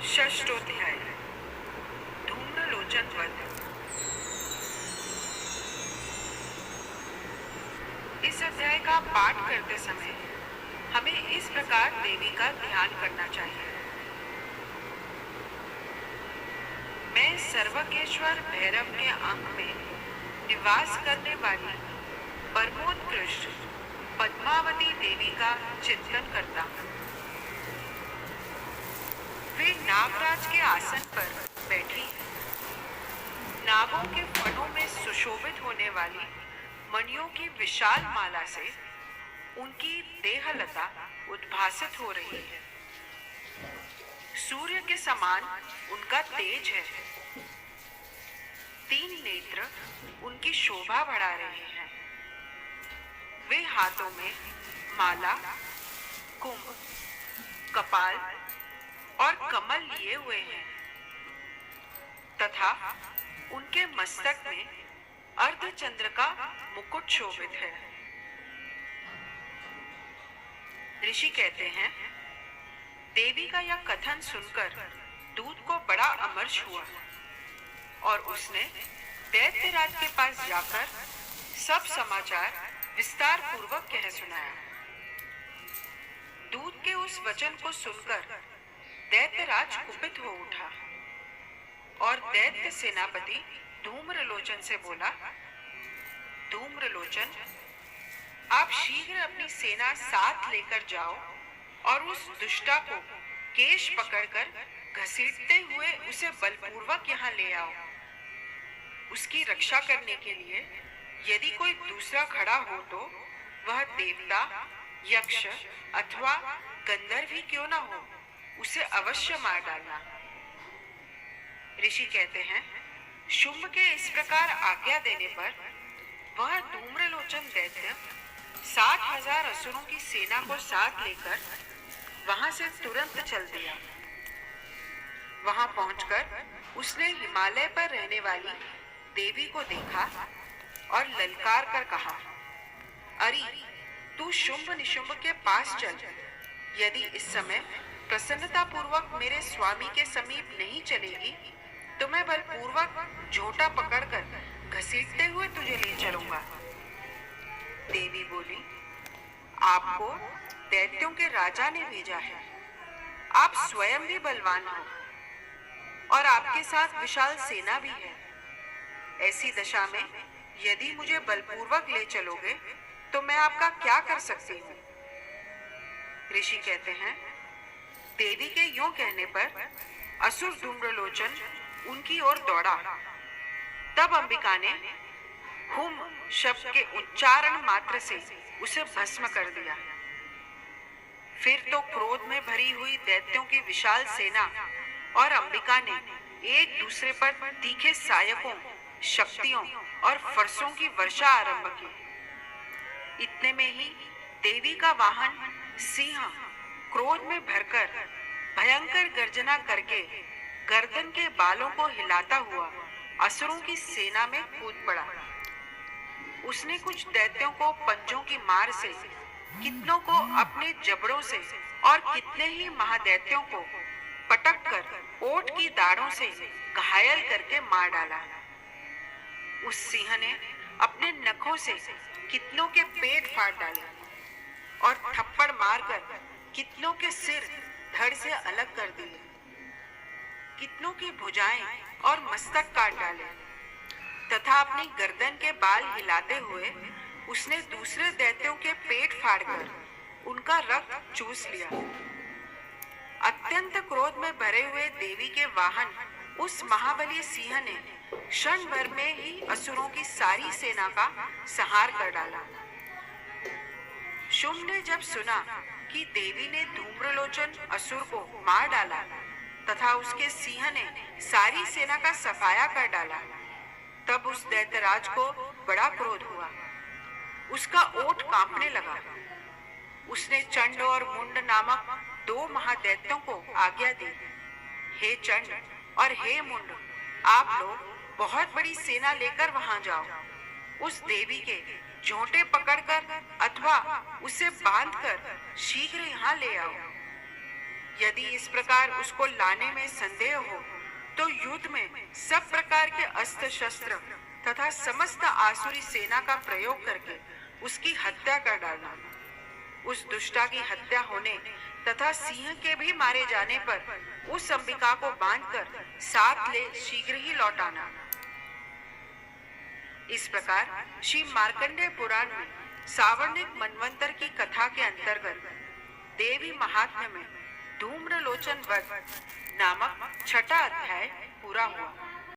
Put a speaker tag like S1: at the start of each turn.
S1: षष्ठोध्याय धूम्रलोचन वध। इस अध्याय का पाठ करते समय हमें इस प्रकार देवी का ध्यान करना चाहिए। मैं सर्वकेश्वर भैरव के अंग में निवास करने वाली परमोत्कृष्ट पद्मावती देवी का चिंतन करता हूँ। वे नागराज के आसन पर बैठी है। नागों के फणों में सुशोभित होने वाली मणियों की विशाल माला से उनकी देहलता उद्भासित हो रही है। सूर्य के समान उनका तेज है। 3 नेत्र उनकी शोभा बढ़ा रहे हैं। वे हाथों में माला, कुंभ, कपाल और कमल लिए हुए हैं तथा उनके मस्तक में अर्धचंद्र का मुकुट शोभित है। ऋषि कहते हैं, देवी का यह कथन सुनकर दूत को बड़ा अमर्ष हुआ और उसने दैत्यराज के पास जाकर सब समाचार विस्तार पूर्वक कह सुनाया। दूत के उस वचन को सुनकर दैत्यराज कुपित हो उठा और दैत्य सेनापति धूम्रलोचन से बोला, धूम्रलोचन, आप शीघ्र अपनी सेना साथ लेकर जाओ और उस दुष्टा को केश पकड़कर घसीटते हुए उसे बलपूर्वक यहाँ ले आओ। उसकी रक्षा करने के लिए यदि कोई दूसरा खड़ा हो तो वह देवता, यक्ष अथवा गंधर्व ही क्यों ना हो, उसे अवश्य मार डालना। ऋषि कहते हैं, शुंभ के इस प्रकार आज्ञा देने पर वह धूम्रलोचन दैत्य 60,000 असुरों की सेना को साथ लेकर वहां से तुरंत चल दिया। वहां पहुंचकर उसने हिमालय पर रहने वाली देवी को देखा और ललकार कर कहा, अरे तू शुंभ निशुंभ के पास चल। यदि इस समय प्रसन्नता पूर्वक मेरे स्वामी के समीप नहीं चलेगी तो मैं बलपूर्वक झोटा पकड़कर घसीटते हुए तुझे ले चलूंगा। देवी बोली, आपको दैत्यों के राजा ने भेजा है। आप स्वयं भी बलवान हो और आपके साथ विशाल सेना भी है। ऐसी दशा में यदि मुझे बलपूर्वक ले चलोगे तो मैं आपका क्या कर सकती हूँ। ऋषि कहते हैं, देवी के यूं कहने पर असुर धूम्रलोचन उनकी ओर दौड़ा। तब अंबिका ने हुम शब्द के उच्चारण मात्र से उसे भस्म कर दिया। फिर तो क्रोध में भरी हुई दैत्यों की विशाल सेना और अंबिका ने एक दूसरे पर तीखे सायकों, शक्तियों और फरसों की वर्षा आरंभ की। इतने में ही देवी का वाहन सिंह क्रोध में भरकर भयंकर गर्जना करके गर्दन के बालों को हिलाता हुआ असुरों की सेना में कूद पड़ा। उसने कुछ दैत्यों को पंजों की मार से, कितनों को अपने जबड़ों से और कितने ही महादैत्यों को पटक कर ओठ की दाढ़ों से घायल करके मार डाला। उस सिंह ने अपने नखों से कितनों के पेट फाड़ डाले और थप्पड़ मारकर कितनों के सिर धड़ से अलग कर दिए। कितनों की भुजाएं और मस्तक काट डाले तथा अपनी गर्दन के बाल हिलाते हुए उसने दूसरे दैत्यों के पेट फाड़कर उनका रक्त चूस लिया। अत्यंत क्रोध में भरे हुए देवी के वाहन उस महाबली सिंह ने क्षण भर में ही असुरों की सारी सेना का संहार कर डाला। शुंभ ने जब सुना कि देवी ने धूम्रलोचन असुर को मार डाला तथा उसके सिंह ने सारी सेना का सफाया कर डाला, तब उस दैत्यराज को बड़ा क्रोध हुआ। उसका ओठ कांपने लगा। उसने चंड और मुंड नामक 2 महादैत्यों को आज्ञा दी, हे चंड और हे मुंड, आप लोग बहुत बड़ी सेना लेकर वहां जाओ। उस देवी के झोंटे पकड़कर अथवा उसे बांधकर शीघ्र यहाँ ले आओ। यदि इस प्रकार उसको लाने में संदेह हो तो युद्ध में सब प्रकार के अस्त्र शस्त्र तथा समस्त आसुरी सेना का प्रयोग करके उसकी हत्या कर डालना। उस दुष्टा की हत्या होने तथा सिंह के भी मारे जाने पर उस अंबिका को बांधकर साथ ले शीघ्र ही लौटाना। इस प्रकार श्री मार्कंडेय पुराण में सावर्णिक मनवंतर की कथा के अंतर्गत देवी महात्म्य में धूम्रलोचन वध नामक छठा अध्याय पूरा हुआ।